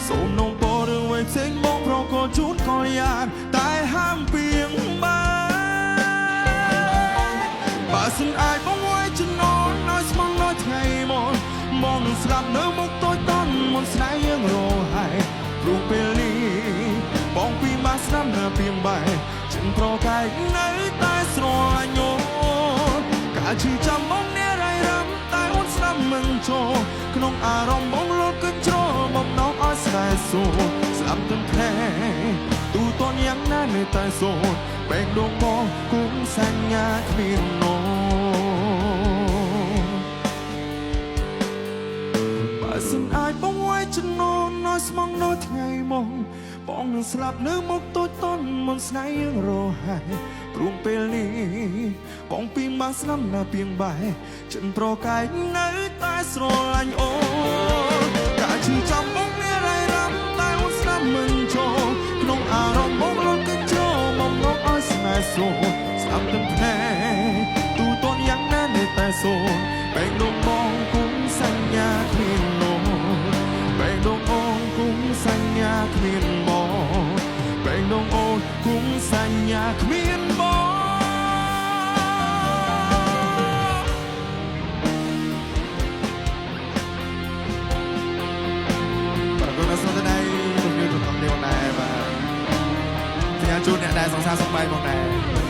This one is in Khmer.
សូមនំពោរឿងវ័យផ្សេងមកប្រកបជូនក៏យ៉ាងតែហាមពីងបើសិនអាចបងវ័យចំណងឲ្យស្មងនៅថ្ងៃមកមកនឹងស្លាប់នៅមុខតូចតន់មុនស្នេហ៍យើងរហើយព្រោះពេលនេះបងពីមកស្ដាប់នៅពីងបែចិនប្រកាយនៅតែស្រឡាញ់អូកាលជីចាំបងនេះរៃរំតែអូនស្ដាប់មិនចូលក្នុងអារម្មណ៍បងលត់កញ្ជ្រោបំណងឲ្យស្នេហ៍សូស្លាប់ទាំងแท้ទូតនយ៉ាងណានៅតែសូបែកដងបងគុំសញ្ញាគ្មានណូបើសិនអាចបងវ័យចំណងឲ្យស្មងនៅថ្ងៃមកបងនឹងស្លាប់នៅមុខតូចតន់មុនស្នេហ៍យើងរហើយព្រោះពេលនេះបងពីមកស្នាមណាពីងបែចិនប្រកាយនៅតែស្រឡាញ់អូកាលជីចាំបងនេះរៃរំតែអូនស្ដាប់មិនចូលក្នុងអារម្មណ៍បងលត់កញ្ជ្រោបំណងឲ្យស្នេហ៍សូស្ដាប់ទាំងแท้ទូតនយ៉ាងណានៅតែសូបែកដងបងគុំសញ្ញាគ្មានណូបែកដងអូនគុំសញ្ញាគ្មានបងបែកដងអូនគុំសញ្ញាគ្មានបងជួនអ្នកដែលសង្សារសុខបាយផងដែរ